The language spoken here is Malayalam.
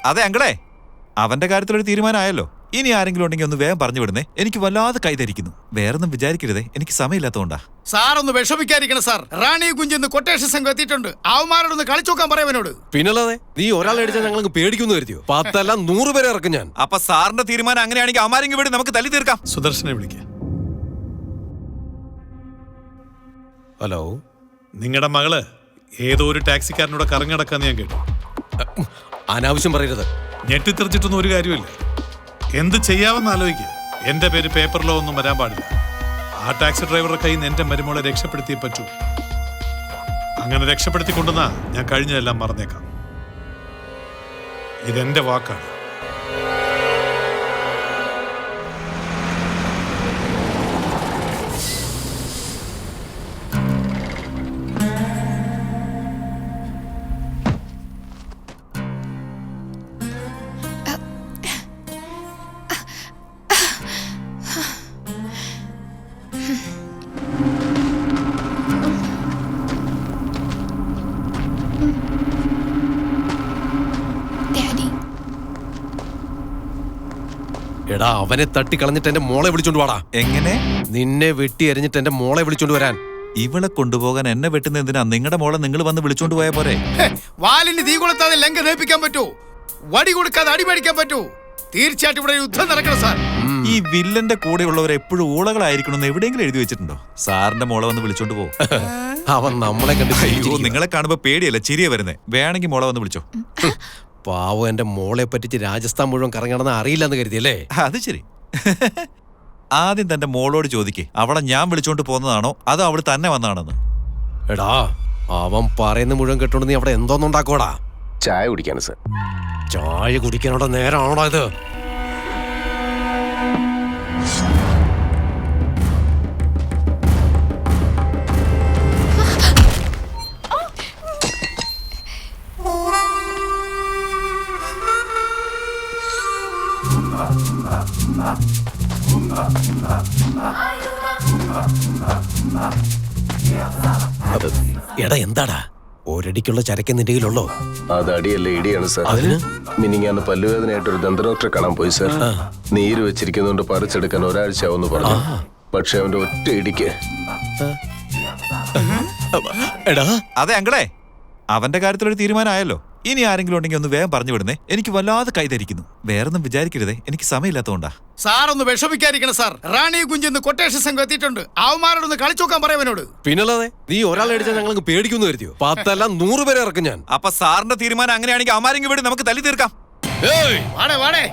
അതെ അങ്കിളെ, അവന്റെ കാര്യത്തിലൊരു തീരുമാനമായല്ലോ. ഇനി ആരെങ്കിലും ഉണ്ടെങ്കിൽ ഒന്ന് വേഗം പറഞ്ഞു വിടുന്നേ. എനിക്ക് വല്ലാതെ കൈതരിക്കുന്നു. വേറൊന്നും വിചാരിക്കരുതേ, എനിക്ക് സമയമില്ലാത്തതുകൊണ്ടാ. സാർ ഒന്ന് വിഷമിക്കാതിരിക്കണം സാർ. റാണി കുഞ്ചിന്ന് കൊട്ടേഷൻ സംഘം എത്തിയിട്ടുണ്ട്. അവന്മാരോടൊന്ന് കളിച്ചോക്കാൻ പറയവനോട്. പിന്നല്ലാതെ നീ ഒരാളെ അടിച്ചാൽ ഞങ്ങൾക്ക് പേടിക്കുന്നു കരുതിയോ? 10 അല്ല 100 പേരെ ഇറക്കും ഞാൻ. അപ്പൊ സാറിന്റെ തീരുമാനം അങ്ങനെയാണെങ്കിൽ അവന്മാരെങ്കിൽ വിട്, നമുക്ക് തല്ലി തീർക്കാം. സുദർശനെ വിളിക്കാം. ഹലോ, നിങ്ങളുടെ മകള് ഏതോ ഒരു ടാക്സിക്കാരനോട് കറങ്ങിടക്കാന്ന് ഞാൻ കേട്ടു. അനാവശ്യം പറയരുത്. ഞെട്ടിത്തെറിച്ചിട്ടൊന്നും ഒരു കാര്യമില്ല. എന്ത് ചെയ്യാമെന്ന് ആലോചിക്കുക. എന്റെ പേര് പേപ്പറിലോ ഒന്നും വരാൻ പാടില്ല. ആ ടാക്സി ഡ്രൈവറുടെ കയ്യിൽ നിന്ന് എന്റെ മരുമോളെ രക്ഷപ്പെടുത്തിയേ പറ്റൂ. അങ്ങനെ രക്ഷപ്പെടുത്തിക്കൊണ്ടെന്നാ ഞാൻ കഴിഞ്ഞതെല്ലാം മറന്നേക്കാം. ഇതെന്റെ വാക്കാണ്. എടാ, അവനെ തട്ടിക്കളഞ്ഞിട്ട് എന്റെ മോളെ വിളിച്ചോണ്ട് വാടാ. എങ്ങനെ? നിന്നെ വെട്ടി എറിഞ്ഞിട്ട് എന്റെ മോളെ വിളിച്ചോണ്ട് വരാൻ. ഇവളെ കൊണ്ടുപോകാൻ എന്നെ വെട്ടുന്ന എന്തിനാ? നിങ്ങളുടെ മോളെ നിങ്ങൾ വന്ന് വിളിച്ചോണ്ട് പോയാ പോരെ? വാലിന് തീ കൊളുത്താതെ ലങ്ക നേപ്പിക്കാൻ പറ്റൂ. വടി കൊടുക്കാതെ അടിമേടിക്കാൻ പറ്റൂ. തീർച്ചയായിട്ടും ഇവിടെ യുദ്ധം നടക്കണം സാർ. ഈ വില്ലന്റെ കൂടെയുള്ളവർ എപ്പോഴും ഊളകളായിരിക്കണമെന്ന് എവിടെയെങ്കിലും എഴുതി വെച്ചിട്ടുണ്ടോ? സാറിന്റെ മോളെ വന്ന് വിളിച്ചോണ്ട് പോകും. അവൻ നമ്മളെ കണ്ട് അയ്യോ, നിങ്ങളെ കാണുമ്പോ പേടിയല്ല, ചിരിയ വരുന്നേ. വേണമെങ്കിൽ മോളെ വന്ന് വിളിച്ചോ. പാവം എന്റെ മോളെ പറ്റിച്ച് രാജസ്ഥാൻ മുഴുവൻ കറങ്ങണമെന്ന് അറിയില്ലെന്ന് കരുതിയല്ലേ? അത് ശരി. ആദ്യം തന്റെ മോളോട് ചോദിക്കേ, അവളെ ഞാൻ വിളിച്ചോണ്ട് പോകുന്നതാണോ അതോ അവള് തന്നെ വന്നാണെന്ന്. എടാ, അവൻ പറയുന്ന മുഴുവൻ കേട്ടോണ്ട് നീ അവിടെ എന്തോന്നുണ്ടാക്കോടാ? ചായ കുടിക്കാണ് സാർ. ചായ കുടിക്കാനോടെ നേരമാണോടാ ഇത്? എടാ, എന്താടാ ഒരടിക്കുള്ള ചരക്ക് നിന്റെ കയ്യിലുള്ളോ? അത് അടിയല്ല, ഇടിയാണ് സാർ. അതിന് മിനിങ്ങാന്ന് പല്ലുവേദനയായിട്ടൊരു ദന്തഡോക്ടറെ കാണാൻ പോയി സാർ. നീര് വെച്ചിരിക്കുന്നതുകൊണ്ട് പറിച്ചെടുക്കാൻ ഒരാഴ്ച ആവുമെന്ന് പറഞ്ഞു. പക്ഷെ അവന്റെ ഒറ്റ ഇടിക്ക്. എടാ, അതെ അങ്കിളെ, അവന്റെ കാര്യത്തിലൊരു തീരുമാനമായല്ലോ. ഇനി ആരെങ്കിലും ഉണ്ടെങ്കിൽ ഒന്ന് വേഗം പറഞ്ഞു വിടുന്നേ. എനിക്ക് വല്ലാതെ കൈതരിക്കുന്നു. വേറൊന്നും വിചാരിക്കരുതേ, എനിക്ക് സമയമില്ലാത്തതുകൊണ്ടാ. സാർ ഒന്ന് വിഷമിക്കാതിരിക്കണം സാർ. റാണി കുഞ്ചിന്ന് കൊട്ടേഷൻ സംഘം എത്തിയിട്ടുണ്ട്. അവന്മാരോടൊന്ന് കളിച്ചോക്കാൻ പറയവനോട്. പിന്നല്ലാതെ നീ ഒരാളെ അടിച്ചാൽ ഞങ്ങൾക്ക് പേടിക്കുന്നു കരുതിയോ? 10 അല്ല 100 പേരെ ഇറക്കും ഞാൻ. അപ്പൊ സാറിന്റെ തീരുമാനം അങ്ങനെയാണെങ്കിൽ അവന്മാരെങ്കിൽ വിട്, നമുക്ക് തല്ലി തീർക്കാം. വാടേ വാടേ.